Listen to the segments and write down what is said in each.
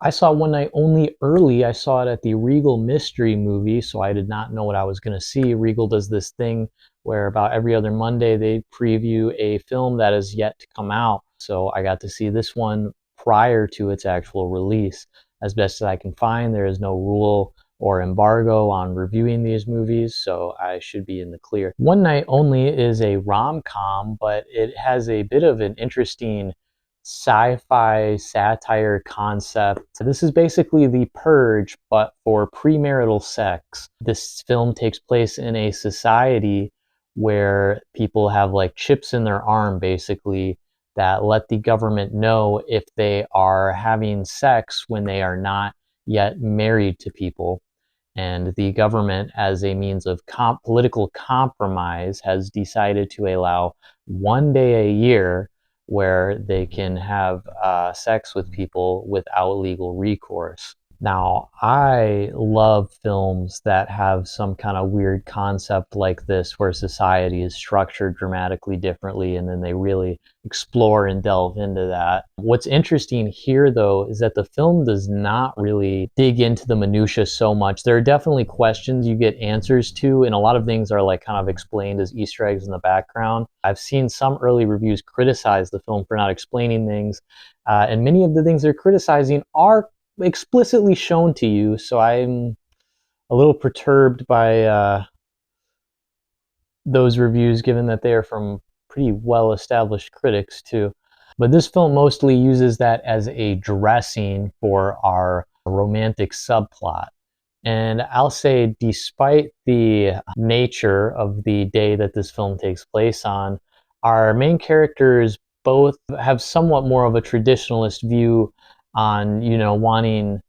I saw One Night Only early. I saw it at the Regal Mystery Movie, so I did not know what I was going to see. Regal does this thing where about every other Monday they preview a film that is yet to come out. So I got to see this one prior to its actual release. As best as I can find, there is no rule or embargo on reviewing these movies, so I should be in the clear. One Night Only is a rom-com, but it has a bit of an interesting sci-fi satire concept. This is basically The Purge, but for premarital sex. This film takes place in a society where people have like chips in their arm, basically, that let the government know if they are having sex when they are not yet married to people. And the government, as a means of political compromise, has decided to allow one day a year where they can have sex with people without legal recourse. Now, I love films that have some kind of weird concept like this where society is structured dramatically differently and then they really explore and delve into that. What's interesting here, though, is that the film does not really dig into the minutia so much. There are definitely questions you get answers to, and a lot of things are like kind of explained as Easter eggs in the background. I've seen some early reviews criticize the film for not explaining things, and many of the things they're criticizing are explicitly shown to you, so I'm a little perturbed by those reviews, given that they are from pretty well-established critics too. But this film mostly uses that as a dressing for our romantic subplot. And I'll say, despite the nature of the day that this film takes place on, our main characters both have somewhat more of a traditionalist view on, wanting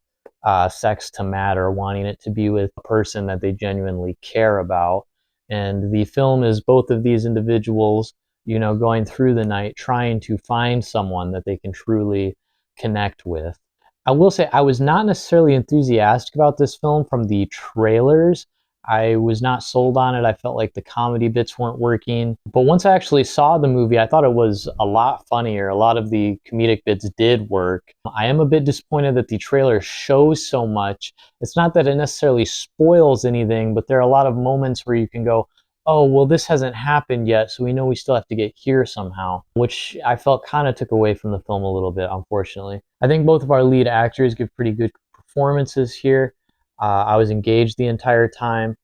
sex to matter, wanting it to be with a person that they genuinely care about. And the film is both of these individuals, going through the night trying to find someone that they can truly connect with. I will say I was not necessarily enthusiastic about this film from the trailers. I was not sold on it. I felt like the comedy bits weren't working. But once I actually saw the movie, I thought it was a lot funnier. A lot of the comedic bits did work. I am a bit disappointed that the trailer shows so much. It's not that it necessarily spoils anything, but there are a lot of moments where you can go, oh, well, this hasn't happened yet, so we know we still have to get here somehow, which I felt kind of took away from the film a little bit, unfortunately. I think both of our lead actors give pretty good performances here. I was engaged the entire time.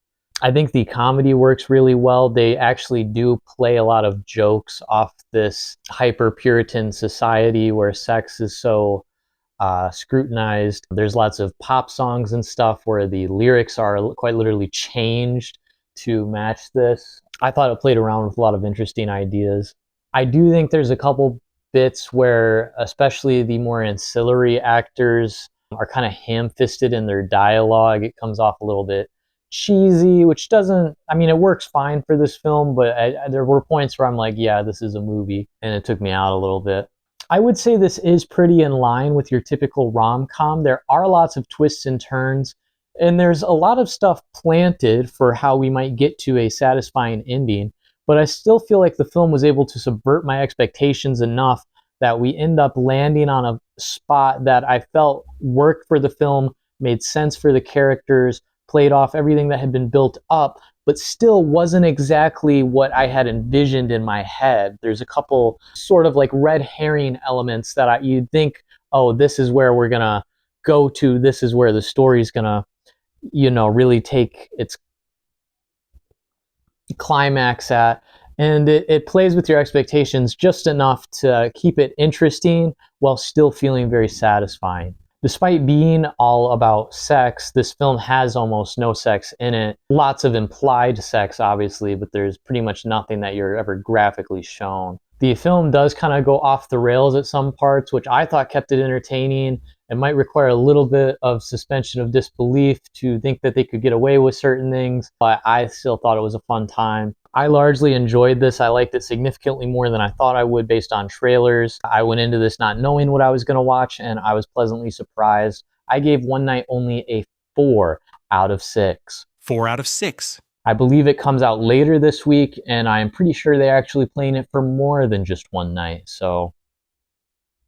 I think the comedy works really well. They actually do play a lot of jokes off this hyper Puritan society where sex is so scrutinized. There's lots of pop songs and stuff where the lyrics are quite literally changed to match this. I thought it played around with a lot of interesting ideas. I do think there's a couple bits where, especially the more ancillary actors, are kind of ham-fisted in their dialogue. It comes off a little bit cheesy, which doesn't, I mean, it works fine for this film, but there were points where I'm like, yeah, this is a movie, and it took me out a little bit. I would say this is pretty in line with your typical rom-com. There are lots of twists and turns, and there's a lot of stuff planted for how we might get to a satisfying ending, but I still feel like the film was able to subvert my expectations enough that we end up landing on a spot that I felt worked for the film, made sense for the characters, played off everything that had been built up, but still wasn't exactly what I had envisioned in my head. There's a couple sort of like red herring elements that you'd think, oh, this is where we're gonna go to, this is where the story's gonna, really take its climax at. And it plays with your expectations just enough to keep it interesting while still feeling very satisfying. Despite being all about sex, this film has almost no sex in it. Lots of implied sex, obviously, but there's pretty much nothing that you're ever graphically shown. The film does kind of go off the rails at some parts, which I thought kept it entertaining. It might require a little bit of suspension of disbelief to think that they could get away with certain things, but I still thought it was a fun time. I largely enjoyed this. I liked it significantly more than I thought I would based on trailers. I went into this not knowing what I was going to watch, and I was pleasantly surprised. I gave One Night Only a 4 out of 6. 4 out of 6. I believe it comes out later this week, and I'm pretty sure they're actually playing it for more than just one night. So